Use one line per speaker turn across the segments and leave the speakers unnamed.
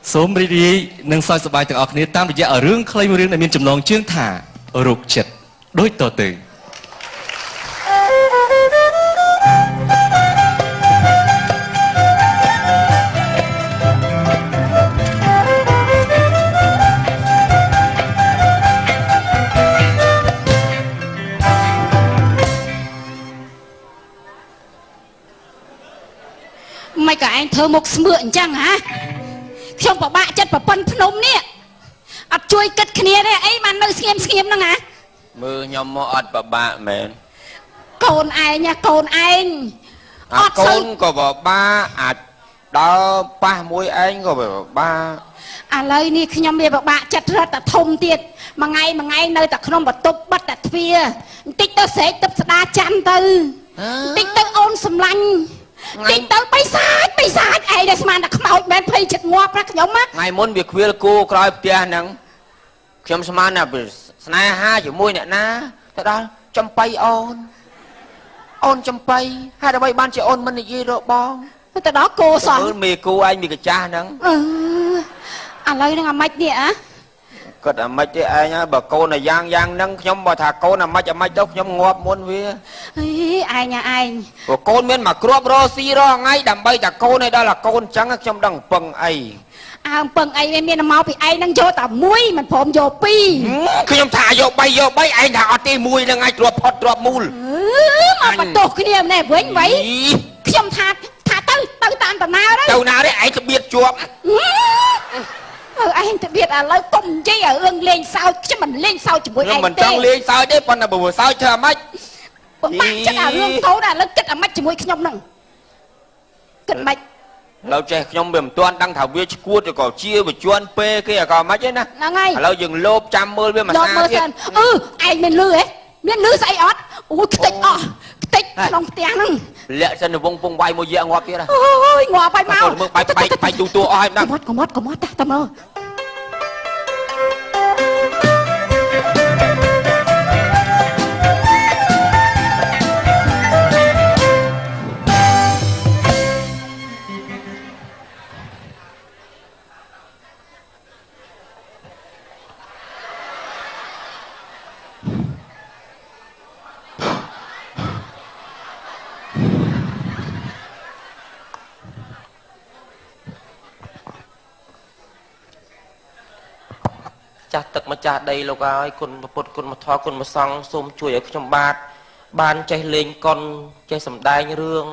សូមរីករាយនិងសើចសប្បាយទាំងអស់គ្នាតាមរយៈរឿងខ្លីមួយរឿងដែលមានចំណងជើងថារុកចិត្តដូចតទៅ
មិនក៏ឯងធ្វើមុខស្មឿអញ្ចឹងហ៎ខ្ញុំពិបាកចិត្តប្រពន្ធភ្នំនេះអត់ជួយគិតគ្នាទេអីបាននៅស្ងៀមហ្នឹងហ៎
មើលខ្ញុំមកអត់ពិបាកមែនក
ូនឯងកូនឯង
អត់កូនក៏ពិបាកអាចដើរប៉ះមួយឯងក៏ពិបាក
ឥឡូវនេះខ្ញុំវាពិបាកចិត្តរត់តែធំទៀតមួយថ្ងៃនៅតែក្នុងបន្ទប់បិទតែទ្វារបន្តិចទៅស្រែកទឹកស្ដាច័ន្ទទៅបន្តិចទៅអូនសម្លាញ់តិចទៅបិសាចឯងដែលស្មានតែខ្មោចមែនភ័យចិត្តងាប់ណាខ្ញុំណា
ថ្ងៃមុនវាខ្វៀលគូក្រោយផ្ទះហ្នឹងខ្ញុំស្មានតែស្នេហាជាមួយអ្នកណាទៅដល់ចំបៃអូនចំបៃហេតុអ្វីបានជាអូនមិននិយាយរកបង
ទៅដល់គោសោះ
មើលមេគូឯងមីកាចាស់ហ្នឹង
ឥឡូវហ្នឹងអាម៉េចនេះ
គាត់អាម៉េចទេឯងបើកូនអាយ៉ាងហ្នឹងខ្ញុំបើថាកូនអាម៉េចទៅខ្ញុំងាប់មុនវា
អីឯង
ព្រោះកូនមានមកគ្រាប់រស់ស៊ីរាល់ថ្ងៃដើម្បីតែកូនឲ្យដល់តែកូនអញ្ចឹងខ្ញុំដឹងពឹងអី
ពឹងអីវាមានមកពីឯងហ្នឹងយកតែមួយមិនព្រមយកពីរ
ខ្ញុំថាយក3ឯងថាអត់ទេមួយហ្នឹងឯងគ្រាប់ផុតគ្រាប់មូល
មកបន្ទោសគ្នាម្នាក់វិញខ្ញុំថាទៅតាមដំណើរ
ទៅណាទេឯងក្បៀតជាប់
ឯងទៅបៀតឥឡូវកុំនិយាយរឿងលេងសើចខ្ញុំមិនលេងសើចជាមួយឯងទេ
ខ្ញុំមិនចង់លេងសើចទេប៉ុន្តែបើសើចធ្វើអាម៉េច
បំបាក់ចិត្តរឿងកូនឥឡូវគិតអាម៉េចជាមួយខ្ញុំហ្នឹងគិតម៉េច
ឥឡូវចេះខ្ញុំវាមិនទាន់ដឹងថាវាឈួតឬក៏ជាវិជន់ពេគេក៏មិនទេណា
ហ្នឹងហើយ
ឥឡូវយើងលោបចាំមើលវាមួយសាទៀត
ឯងមានលឺហ៎មានលឺស្អីអត់អូយខ្ទេចអស់ខ្ទេចក្នុងផ្ទះហ្នឹង
លាក់សិនវងពងវាយមួយយាងាប់ទៀត
អូយងាប់ហើយមក
មើលបែកទូអស់ហើយដឹង
កុំអត់តែមើល
ចាស់ទឹកម្ចាស់ដីលោកអើយគុណពុទ្ធគុណមធរគុណមសង្ឃសូមជួយឲ្យខ្ញុំបានចេះលេងកុនចេះសម្ដែងរឿង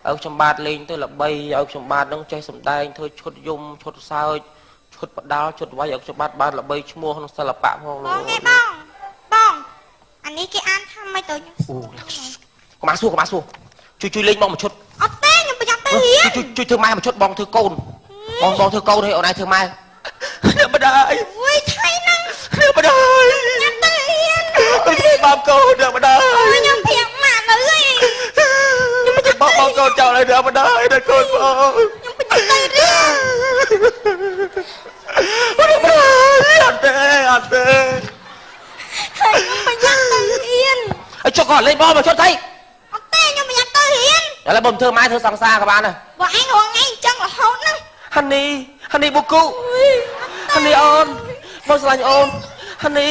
ឲ្យខ្ញុំបាទលេងទៅល្បីឲ្យខ្ញុំបាទនឹងចេះសម្ដែងធ្វើឈុតយំឈុតសើចឈុតបដាល់ឈុតវាយឲ្យខ្ញុំបាទបានល្បីឈ្មោះក្នុងសិល្បៈផង
លោកបងអានេះគេអានថាម៉េចទៅខ្ញុំ
កុំសួរជួយលេងមកមួយឈុត
អត់ទេខ្ញុំប្រយ័ត្នទៅរៀន
ជួយធ្វើម៉ែមួយឈុតបងធ្វើកូនបងធ្វើកូនហើយអូនឯងធ្វើម៉ែអ្នកម្ដាយ
អូយថៃហ្នឹង
អ្នកម្ដាយ
ខ្ញុំទៅរៀន
ខ្ញុំបាបកូនអ្នកម្ដាយ
ខ្ញុំព្រាងម៉ាក់នៅហើយ
ខ្ញុំមិនបោកកូនចោលឲ្យអ្នកម្ដាយដល់កូនបង
ខ្ញុំទៅរៀន
អ្នកម្ដាយអត់ទេ
ហើយខ្ញុំប្រយ័ត្នទៅរៀន
ឲ្យចុះគាត់លេងបងមកចុះថៃ
អត់ទេខ្ញុំប្រយ័ត្នទៅរៀន
ឥឡូវបងធ្វើម៉ែធ្វើសង្សារក៏បានដែរ
បើឯងរងថ្ងៃអញ្ចឹងរហូតហ្នឹង
ហានីបូគូហានីអូនបងស្រឡាញ់អូនហានី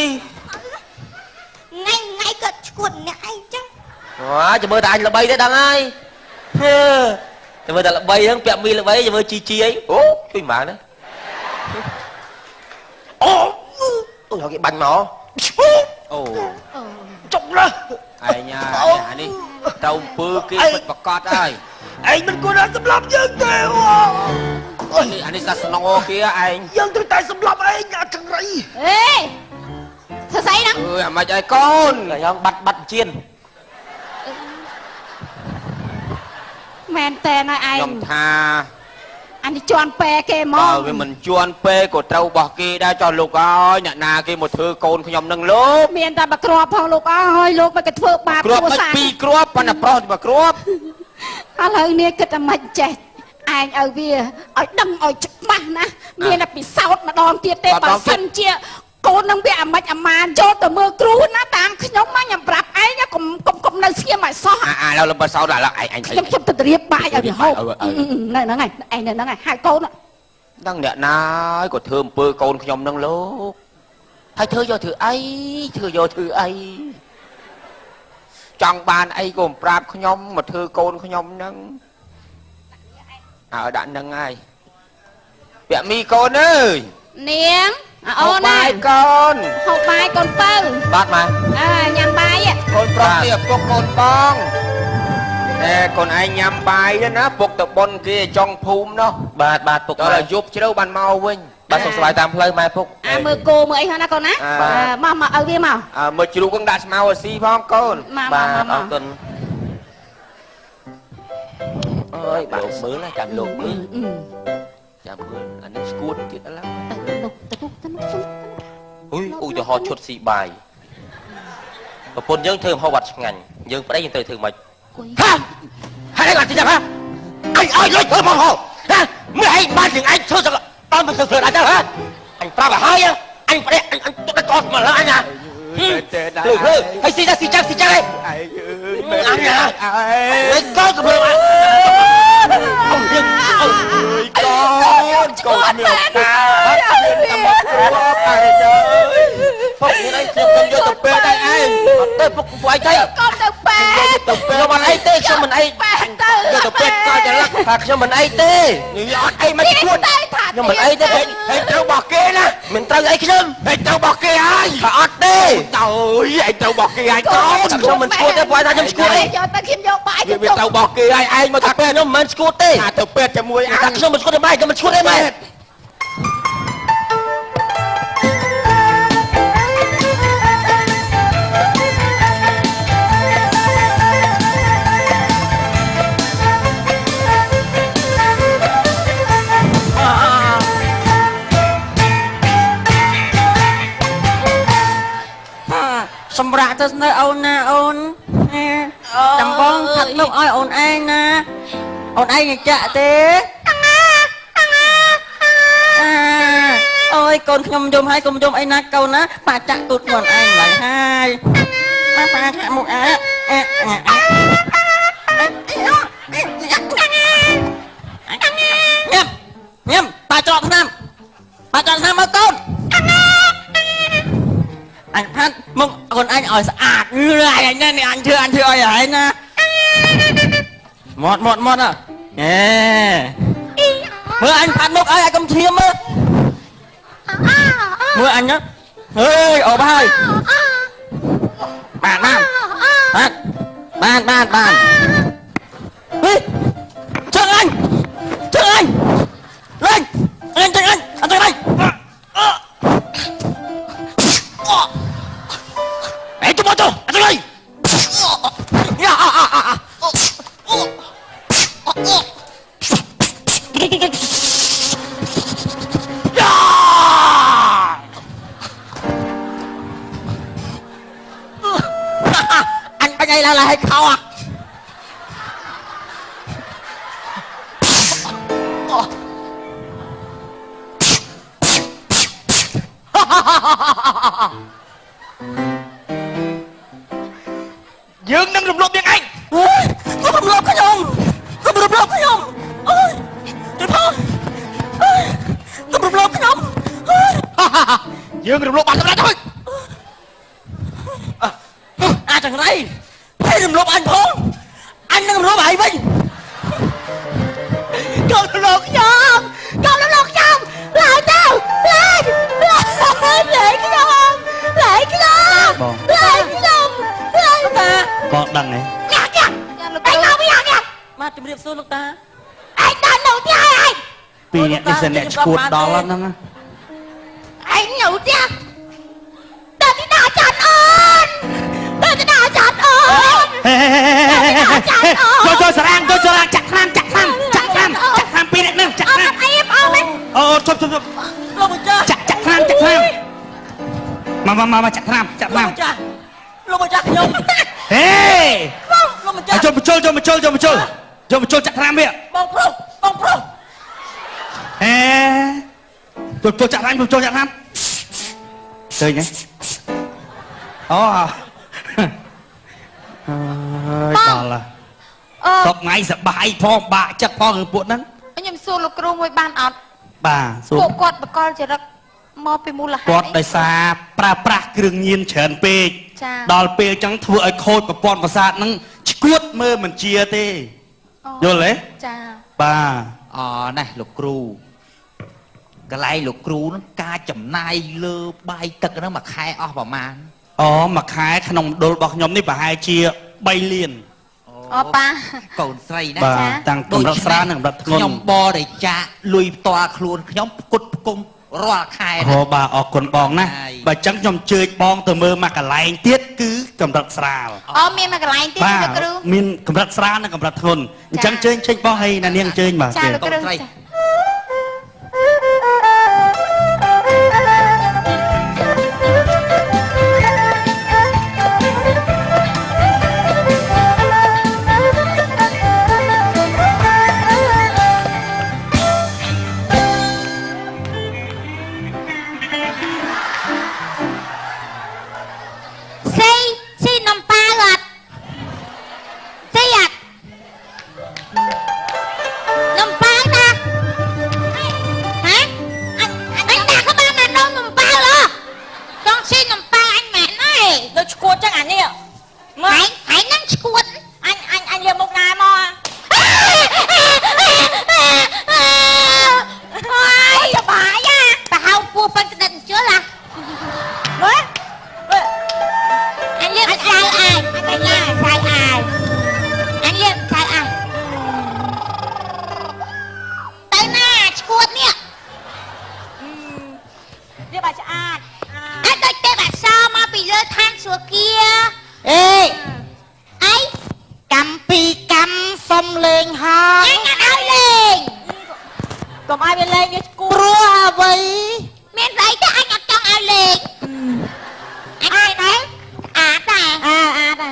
ថ្ងៃគាត់ឈួតអ្នកឯងចឹង
ចាំមើលតែអញល្បីទេដឹងហើយចាំមើលតែល្បីហ្នឹងពាក់មីល្បីចាំមើលជីអីអូជួយម៉ៅណាអូយកគេបាញ់មកអូចុកណាឯងអានេះទៅអំពើគេពិតប្រកបហើយ
ឯងមិនគួរតែសម្លាប់យើងទេ
អានេះសាសនាគេឯង
យើងត្រូវតែសម្លាប់ឯងអាចង្រៃ
ធ្វើស្អីហ្នឹង
អាម៉េចឲ្យកូនខ្ញុំបាត់ជៀន
មែនតើណៃឯង
ខ្ញុំថា
អានេះជន់ពេគេហ្មង
បើវាមិនជន់ពេក៏ត្រូវបោះគេដែរចោះលោកអើយអ្នកណាគេមកធ្វើកូនខ្ញុំនឹងលោក
មានតែមកគ្រាប់ផងលោកអើយលោកមិនក៏ធ្វើបាប
គ្រាប់មិនពីរគ្រាប់ប៉ុន្តែប្រុសមកគ្រាប់
ឥឡូវនេះគិតតែមិនចេះឯងឲ្យវាឲ្យដឹងឲ្យច្បាស់ណាមានតែពិសោធន៍ម្ដងទៀតទេបើសិនជាកូននឹងវាអាម៉េចអាម៉ានចូលទៅមើលគ្រូណាតាមខ្ញុំខ្ញុំប្រាប់ឯងកុំនៅស្ងៀមឲ្យសោះ
ឥឡូវបើសោតឥឡូវឯង
ខ្ញុំទៅត្រៀបបាយឲ្យវាហូបហ្នឹងហើយឯងហ្នឹងហើយហៅកូន
đang nè nái của thơm bơ con nhom nâng lố hay thưa do thử ấy trong bàn ấy gồm prap nhom mà thưa con nhom nâng ở đạn nâng ai mẹ mi con ơi
niềng
hộp bài con
hộp bài con pơ
bát mà
nhằm bài á
con prap tiệp con bong nè còn ai nhằm bài đó nó buộc tập bôn kia trong phum nó bạt buộc đó là giúp chứ đâu bàn mau vinh bạn sọc lại tam plei mai phúc
mưa cô mưa ấy hả con á mà ở kia mà
mưa chú con đã mau xí phong con
mà
con ơi bạn bữa là chạm lột bữa chạm bữa anh ấy scuột chuyện đó lắm ui cho họ chốt xì bài và bôn dân thường họ bật ngành dân phải đây dân thường mà ha hai đứa làm gì hả anh ơi lấy thơ mong hồ ha mới hay ban tiếng anh thơ sao tao mình thường là sao hả anh ta bảo hai á anh phải đây anh tụi con mà là anh à từ hư hay xì ra đây anh à lấy con của mình ông điên ông con miệng ta phúc như đây xem con vô tập bê đây anh tới phúc của anh thấy
con tập bê
cho mình ai tê cho mình ai vô tập bê coi cho lắc phạt cho mình ai tê ai mà chuột cho mình ai tê anh trâu bò kia nè mình trâu ai kia anh trâu bò kia ai phạt tê trời anh trâu bò kia ai con cho mình chuột tới quay ra cho mình chuột đi
cho ta kiếm vô bãi
vì trâu bò kia ai mà tập bê nó mình chuột tê tập bê cho mùi ăn cho mình chuột đi mai cho mình chuột đi mai
សម្រាប់ទៅនៅអូនណាអូនចាំបងផាត់លោកឲ្យអូនឯងណាអូនឯងចាក់ទេអូយកូនខ្ញុំយំហើយកុំយំអីណាកូនណាប៉ាចាក់ទូតខ្លួនឯងឡើយហើយប៉ាចាក់មុខញ៉ាំប៉ាចកឆ្នាំមកកូនអញផាត់មុខកូនអញឲ្យស្អាតរឿយអញនេះអញធ្វើឲ្យហើយណាមាត់ហេមើលអញផាត់មុខឲ្យកុំឈាមមើលអញណាអើយអបហើយបានហេហេជើងអញលេងអញអត់ទៅđây itu motor, ada lagi. Ya. Ya. Anh bên đây là hay khâu à?
Dương đang rụm lộp miệng anh
Có rụm lộp cái nhom ôi trời thôi có rụm lộp cái nhom
Dương rụm lộp bạn ra thôi
chẳng đây thấy rụm lộp anh không anh đang rụm lộp ai Vinh con rụm lộp nhom lại tao lại cái nhom lại cái nhom
con đằng này
anh không biết kìa
mà chụp điệp xưa lúc ta
anh đang nấu cho ai
pi nè đi xem nè chuột đó lắm đó
anh nấu cho đừng đi đào chặt ơn
cho serang chặt khăn pi nè nè chặt khăn chụp chặt khăn mà chặt khăn
lúc mà chắc nhom
hey
lúc mà chắc
cho một chôn chặt khăn bịa
bông pro
chụp chặt khăn chơi nhé đó là tóc ngay sợ bãi phong bạ chắc phong ở buồn nắng
anh nhầm xua lục rung với ban ọt
បាទសួរ
ពួកគាត់បកលចរិតមកពីមូលហេតុ
គាត់ដោយសារប្រើប្រាស់គ្រឿងញៀនច្រើនពេក
ចា
ដល់ពេលចឹងធ្វើឲ្យខូចប្រព័ន្ធប្រសាទហ្នឹងឈួតមើលមិនជាទេយល់ទេ
ចា
បាទ
អណេះលោកគ្រូកន្លែងលោកគ្រូហ្នឹងការចំណាយលើបាយទឹកហ្នឹងមួយខែអស់ប្រមាណ
អូមួយខែក្នុងមណ្ឌលរបស់ខ្ញុំនេះប្រហែលជា3លាន
អូប៉ា
កូនស្រីណា
បាទតាំងកម្រិតស្រាលនិងកម្រិតធ្ងន់
ខ្ញុំបរិច្ចាគលុយផ្ទាល់ខ្លួនខ្ញុំផ្គត់ផ្គង់រាល់ខែ
អូបាទអរគុណបងណា
ហើយ
បើចឹងខ្ញុំជើញបងទៅមើលមកកន្លែងទៀតគឺកម្រិតស្រាល
អូមានមួយកន្លែងទៀត
បាទ
លោកគ្រូ
មានកម្រិតស្រាលនិងកម្រិតធ្ងន់អញ្ចឹងជើញចេញបងឲ្យណានាងជើញបាទ
ចា
ជើញ
លោកគ្រូ
ស្រី
ចា
ស៊ីនំប៉ាអត់ស៊ីអត់នំប៉ាណាហ៎អញដាក់ក្បាលណានំប៉ាឡោះចង់ស៊ីនំប៉ាអញមែនហើយ
ដូចឈួតចឹងអានេះមើល
ហើយនឹងឈួត
អញយកមុខណាមក
អូយសបាយប្រហៅពោះប៉ុនក្តិតជល
មើ
ហ៎
លមើល
អញលៀបសៅអាយអញលៀបសៅអាយអញលៀបសៅអាយទៅណាឈួតនេះ
វាបាច់ស្អាត
អញដូចទេបាក់សមកពីលើឋានសួគ៌អេអី
កម្មពីកម្មសុំលេងហោ
អញអត់ឲ្យលេង
កុំឲ្យវាលេងវាឈួត
ព្រោះអ្វីមានស្អីទៅអញអត់ចង់ឲ្យលេងអញឲ្យទៅអាតា
អាតា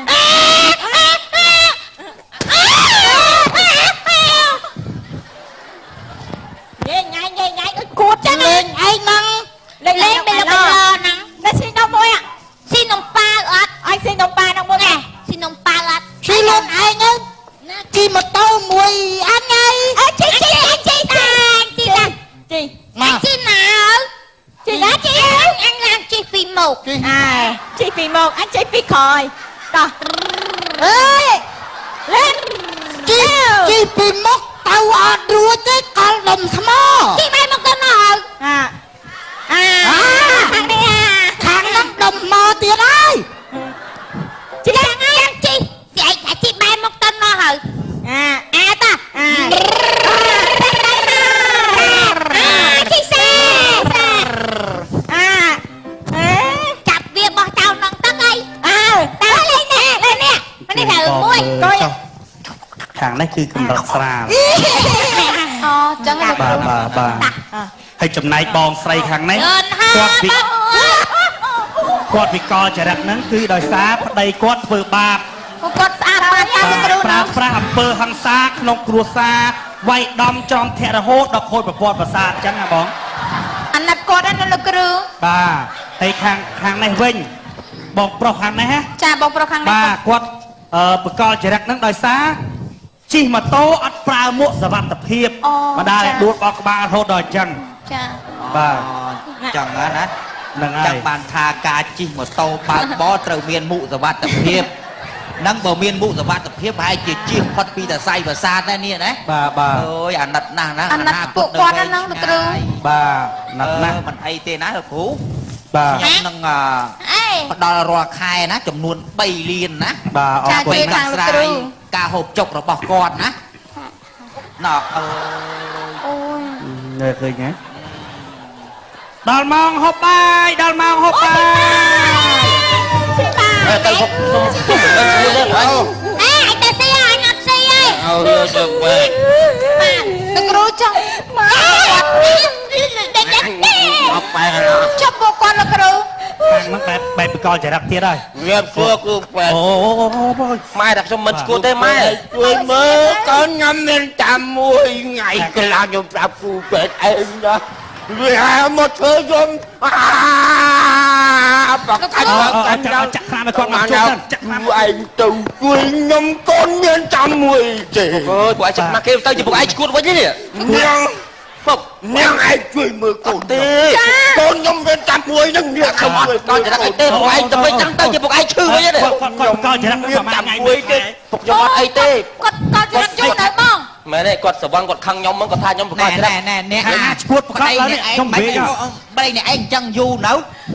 ញ៉ៃដូចគួតចឹង
លេងអីហ្នឹងលេងទៅលើហ្នឹង
តែស៊ីនំមួយ
ស៊ីនំប៉ាអត់
អញស៊ីនំប៉ានោះមួយ
ណែស៊ីនំប៉ាអត់
ស៊ីលូនឯងទៅជិះម៉ូតូមួយអញហើយ
អើជីតាជី
ជី
អញជីណាជីណាជីអញឡើងជីពីមុខ
ជិះពីមកអញជិះពីក្រោយតោះ
អើយ
លេង
ជីពីមុខទៅអត់រួចទេកលដុំថ្មជីបែរមកទៅនោះ ខាងនេះខាងនោះដុំមកទៀតហើយជីយ៉ាងយ៉ាងជីស្អីថាជីបែរមកទៅនោះហើយតាជីសេចាប់វាបោះចោលក្នុងទឹកអីតើលេងនេះនេះត្រូវមួយកុយ
ខាងនេះគឺកម្រិតស្រាល
អូចឹងលោកគ្រូ
បាទហើយចំណែកបងស្រីខាងនេះ
អឺនហើយ
គាត់វិកលចរិតហ្នឹងគឺដោយសារប្តីគាត់ធ្វើបាប
គាត់ស្អាតបានចាលោកគ្រូ
ប្រើ
ណា
ប្រាស់អំពើហិង្សាក្នុងគ្រួសារវាយដំចំធាក់រហូតដល់ខូចប្រព័ន្ធប្រសាទអញ្ចឹងណាបង
អាណិតគាត់ណាលោកគ្រូ
បាទហើយខាងនេះវិញបងប្រុសខាងនេះណា
ចាបងប្រុសខាងនេះ
បាទគាត់បកលចរិតហ្នឹងដោយសារជិះម៉ូតូអត់ប្រើមួកសុវត្ថិភាពបណ្ដាលឲ្យដួលបោះក្បាលរហូតដល់អញ្ចឹង
ចា
បាទ
ចឹងណា
ហ្នឹងហើ
ចាំ
យ
បានថាការជិះម៉ូតូបើកបរត្រូវមានមុខសុវត្ថិភាពហ្នឹងបើមានមុខសុវត្ថិភាពប្រហែលជាជិះផុតពីតសៃប្រសាទដែរនេះណា
បាទ
អូយអាណិតណាស់ណា
អាណិតពួកគាត់ហ្នឹងលោកគ្រូ
បាទណាស់ណាស់
មិនអីទេណាលោកគ្រូ
បាទ
ខ្ញុំនឹង
អេ
ផ្ដល់រាល់ខែណាចំនួន3លានណា
បាទអរគុណ
ដើម្បីដោះស្រាយការហូបចុករបស់គាត់ណាណោះអើយ
អូយ
នៅឃើញហ៎ដល់ម៉ោងហូបបាយដល់ម៉ោងហូបបាយ
ទៅហូបសុំទៅជួយទៅអើ
អេអញទៅស៊ីអញអត់ស៊ីឯង
អើទៅបែក
លោកគ្រូចង់មក
អត់បែក
ចាប់ពួកគាត់លោកគ្រូ
ខាងហ្នឹងបែបបកលចរិតទៀតហើយ
វាសួរគ្រូបែក
អូបង
ម៉ែតែខ្ញុំមិនស្គាល់ទេម៉ែជួយមើលកូនខ្ញុំមានតាមមួយថ្ងៃកន្លងខ្ញុំប្រាប់គ្រូពេទ្យឯងណាវាមកធ្វើខ្ញុំបកកាច់
ចាក់ខ្លាមកគាត់មកជួបទៅចាក់ខ្លា
ឯងទៅជួយខ្ញុំកូនមានចាំមួយទេអើយពួកឯងចាប់មកគេទៅជាពួកឯងឈួតវិញនេះញ៉ាំ ពុក
នាងឯងជួយមើលកូន
ទេ
កូនខ្ញុំមានចាំមួយនឹងនាង
ខ្ញុំអត់កោចរិតអីទេពុកឯងទៅវិញចឹងទៅជាពុកឯងឈឺវិញទេ
គាត់កោចរិត
មាន
ប្រហែល
ចាំ
ថ្ងៃ
មួយទេ
ពុកខ្ញុំអត់អីទេ
គាត់កោចរិតយូរទៅបង
មែនទេគាត់ស្រវឹងគាត់ខឹងខ្ញុំហ្នឹងគាត់ថាខ្ញុំប្រក
ណែ
បចិត្ត
ណែណែអ្នក
ឈួតប្រកបឡើងនេះខ្ញុំ
មិន
វិញ
បែរនេះឯងអញ្ចឹងយូរនៅ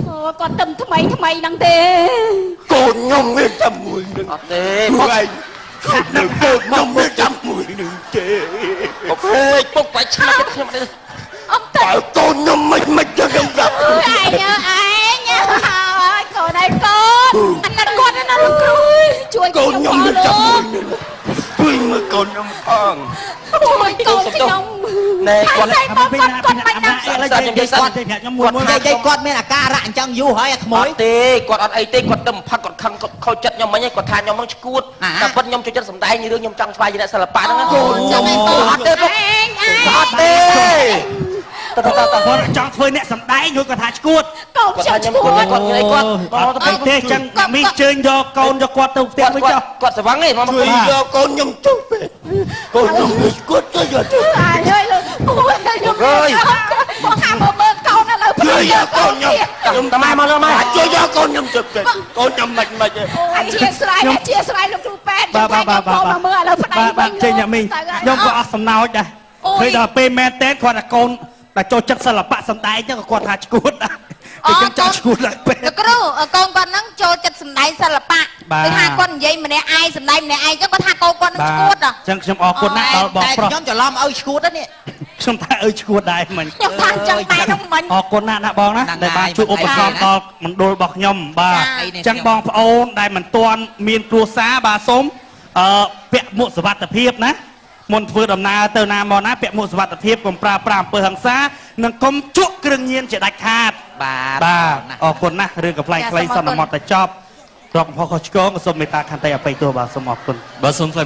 អូគាត់ទឹមថ្មីហ្នឹងទេ
កូនខ្ញុំមានចាំមួយនឹង
អត់ទេ
ពួកឯងខាត់នឹងកូនខ្ញុំមានចាំមួយនឹងទេ
ពុកអើយពុកបាច់ឆ្លាតខ្ញុំនេះ
អត់ទេ
បើកូនខ្ញុំមិនចឹងខ្ញុំប្រាប់
អើយឯងហើយកូនឯងកូនអាណិតគាត់ណាលោកគ្រូជួយក
ូ
ខ្ញុំ
នខ្ញុំ
ផង
មាន
លោក
ចាំមួយនឹងជួយមើលកូនខ្ញុំផង
ជួយកូនខ្ញុំ
ណែគាត់
តែបងគាត់មិនដឹង
គាត់ខ្ញុំមួយ
និយាយគាត់មានអាការៈអញ្ចឹងយូរហើយអាក្
អ
មួយ
ត់ទេគាត់អត់អីទេគាត់ទៅបំផាត់គាត់ខឹងគាត់ខូចចិត្តខ្ញុំមិញគាត់ថាខ្ញុំហ្នឹងឈួតតែពិតខ្ញុំចូលចិត្តសម្ដែងរឿងខ្ញុំចង់ស្វែងរកសិល្បៈហ្នឹង
អូចឹងឯងបង
អត់ទេពុក អត់ទេ
គាត់ចង់ធ្វើអ្នកសំដែងគាត់ថាឈួត
កូន
គាត់
ខ្ញុំ
ថាខ្ញុំ
ឈួ
គាត់
ត
គាត់និយាយគាត់
អត់ទេចឹងមីជើញយកកូនយកគាត់ទៅផ្ទះវិញចុះ
គាត់ស្រវឹងទេមក
ជួយយកកូនខ្ញុំជួយពេកកូនខ្ញុំមានគត់ទៅយកទៅ
អាយអើយលោកអូយខ្ញុំបងខាមើលកូនឥឡូវ
ជួយយកកូនខ្ញុំ
ខ្ញុំតាមមកលើមក
ជួយយកកូនខ្ញុំជួយពេកកូនខ្ញុំមិនទេ
អធិស្ឋានលោកគ្រូប៉ែតខ្ញុំតែកូនមកមើលឥឡូវប្តី
បាទចេញអ្នកមីងខ្ញុំក៏អស់សំណោចដែរឃើញដល់ពេលមែនតើគាត់ថាកូនតែចូលចិត្តសិល្បៈសំដែងចឹងក៏គាត់ថាឈួតដែរគេចឹងចង់ឈួតឡើងពេល
លោកគ្រូកូនគាត់ហ្នឹងចូលចិត្តសម្ដែងសិល្បៈគឺថាគាត់និយាយម្នាក់ឯងសម្ដែងម្នាក់ឯងចឹងគាត់ថាកូនគាត់នឹងឈួត
ចឹងខ្ញុំអរគុណណាស់ដល់បង
តែ
ប្រុស
ខ្ញុំច្រឡំឲ្យឈួតហ្នឹងនេះ
ខ្ញុំថាឲ្យឈួតដែរមិញ
ខ្ញុំថាចឹងតែនោះមិញ
អរគុណណាស់ណាបងណាដែលបានជួយឧបត្ថម្ភដល់មណ្ឌលរបស់ខ្ញុំបាទអញ្ចឹងបងប្អូនដែលមិនទាន់មានគ្រួសារបាទសូមពាក់មួកសុវត្ថិភាពណាមុនធ្វើដំណើរទៅណាមកណាពាក់មួកសុវត្ថិភាពកុំប្រើប្រាស់អំពើហិង្សានិងកុំជក់គ្រឿងញៀនជាដាច់ខាត
បាទ
បាទអរគុណណាស់រឿងកំ pl ខ្លីៗសន្មតតែចប់រកកំហុសខុសឆ្គងសូមមេត្តាខន្តីអភ័យទោសបាទសូមអរគុណ
បាទសូមថ្លែង